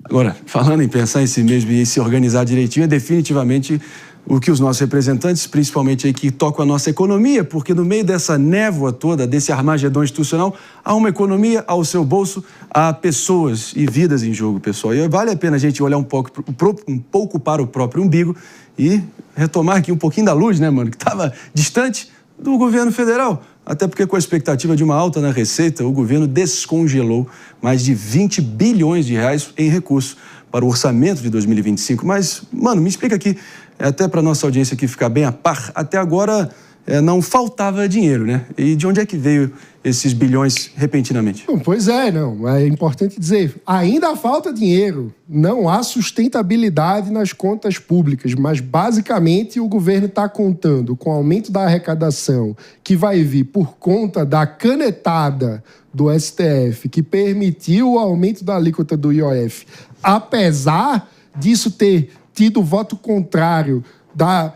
Agora, falando em pensar em si mesmo e se organizar direitinho, é definitivamente o que os nossos representantes, principalmente aí que tocam a nossa economia, porque no meio dessa névoa toda, desse armagedom institucional, há uma economia ao seu bolso, há pessoas e vidas em jogo, pessoal. E vale a pena a gente olhar um pouco para o próprio umbigo e retomar aqui um pouquinho da luz, né, mano, que estava distante do governo federal. Até porque, com a expectativa de uma alta na receita, o governo descongelou mais de 20 bilhões de reais em recursos para o orçamento de 2025. Mas, mano, me explica aqui, até para a nossa audiência aqui ficar bem a par, até agora não faltava dinheiro, né? E de onde é que veio esses bilhões repentinamente? Pois é, não. É importante dizer, ainda falta dinheiro. Não há sustentabilidade nas contas públicas, mas basicamente o governo está contando com o aumento da arrecadação que vai vir por conta da canetada do STF, que permitiu o aumento da alíquota do IOF, apesar disso ter tido voto contrário da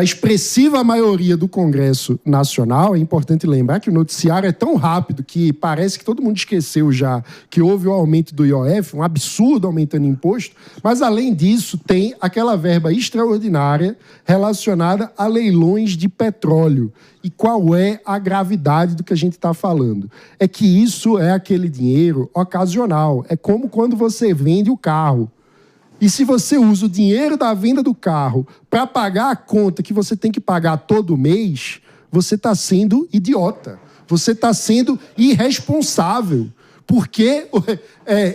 expressiva maioria do Congresso Nacional. É importante lembrar que o noticiário é tão rápido que parece que todo mundo esqueceu já que houve o aumento do IOF, um absurdo aumentando imposto, mas além disso tem aquela verba extraordinária relacionada a leilões de petróleo. E qual é a gravidade do que a gente está falando? É que isso é aquele dinheiro ocasional. É como quando você vende o carro. E se você usa o dinheiro da venda do carro para pagar a conta que você tem que pagar todo mês, você está sendo idiota. Você está sendo irresponsável. Porque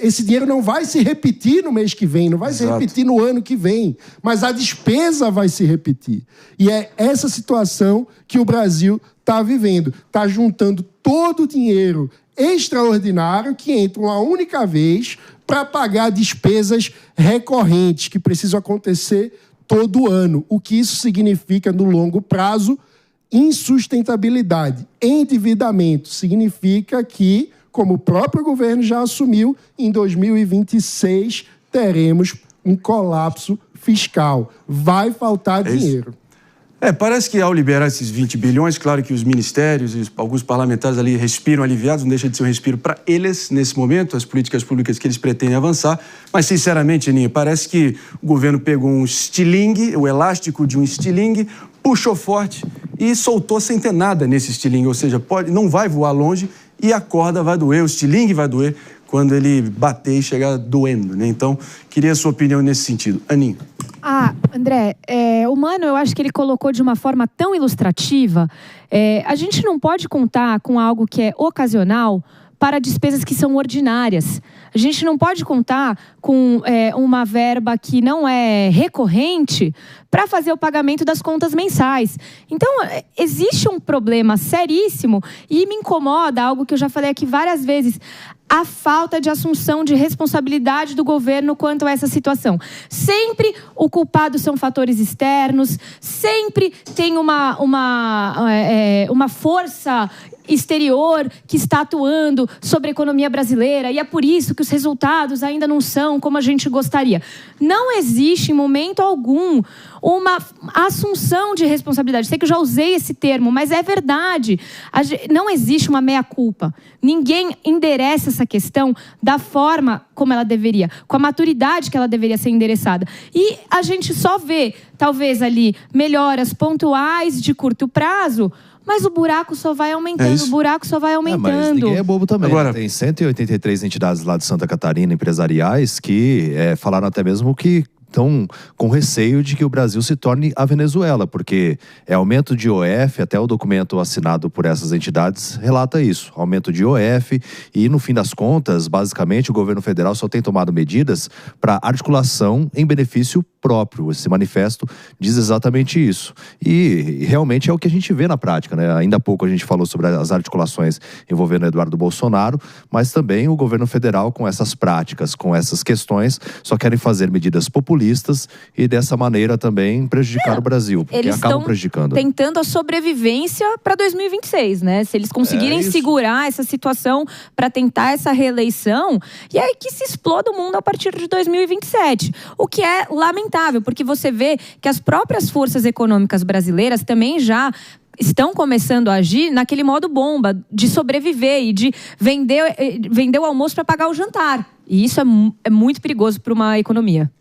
esse dinheiro não vai se repetir no mês que vem, não vai se repetir no ano que vem. Mas a despesa vai se repetir. E é essa situação que o Brasil está vivendo. Está juntando todo o dinheiro extraordinário que entra uma única vez para pagar despesas recorrentes que precisam acontecer todo ano. O que isso significa no longo prazo? Insustentabilidade. Endividamento significa que, como o próprio governo já assumiu, em 2026 teremos um colapso fiscal. Vai faltar dinheiro. Parece que ao liberar esses 20 bilhões, claro que os ministérios e alguns parlamentares ali respiram aliviados, não deixa de ser um respiro para eles nesse momento, as políticas públicas que eles pretendem avançar. Mas, sinceramente, Aninha, parece que o governo pegou um estilingue, o elástico de um estilingue, puxou forte e soltou sem ter nada nesse estilingue. Ou seja, não vai voar longe e a corda vai doer, o estilingue vai doer quando ele bater e chegar doendo, né? Então, queria a sua opinião nesse sentido. Aninha. André, o Mano, eu acho que ele colocou de uma forma tão ilustrativa. A gente não pode contar com algo que é ocasional para despesas que são ordinárias. A gente não pode contar com uma verba que não é recorrente para fazer o pagamento das contas mensais. Então, existe um problema seríssimo e me incomoda algo que eu já falei aqui várias vezes: a falta de assunção de responsabilidade do governo quanto a essa situação. Sempre o culpado são fatores externos, sempre tem uma força exterior que está atuando sobre a economia brasileira, e é por isso que os resultados ainda não são como a gente gostaria. Não existe em momento algum uma assunção de responsabilidade. Sei que eu já usei esse termo, mas é verdade. Não existe uma meia-culpa. Ninguém endereça essa questão da forma como ela deveria, com a maturidade que ela deveria ser endereçada. E a gente só vê, talvez ali, melhoras pontuais de curto prazo, mas o buraco só vai aumentando, o buraco só vai aumentando. Mas ninguém é bobo também. Agora, tem 183 entidades lá de Santa Catarina, empresariais, que falaram até mesmo que estão com receio de que o Brasil se torne a Venezuela, porque é aumento de IOF, até o documento assinado por essas entidades relata isso, aumento de IOF, e no fim das contas, basicamente, o governo federal só tem tomado medidas para articulação em benefício próprio. Esse manifesto diz exatamente isso. E realmente é o que a gente vê na prática, né? Ainda há pouco a gente falou sobre as articulações envolvendo Eduardo Bolsonaro, mas também o governo federal, com essas práticas, com essas questões, só querem fazer medidas populistas e dessa maneira também prejudicar o Brasil, porque eles acabam prejudicando. Tentando a sobrevivência para 2026, né? Se eles conseguirem segurar essa situação para tentar essa reeleição, e aí que se exploda o mundo a partir de 2027. O que é lamentável, porque você vê que as próprias forças econômicas brasileiras também já estão começando a agir naquele modo bomba, de sobreviver e de vender o almoço para pagar o jantar. E isso é muito perigoso para uma economia.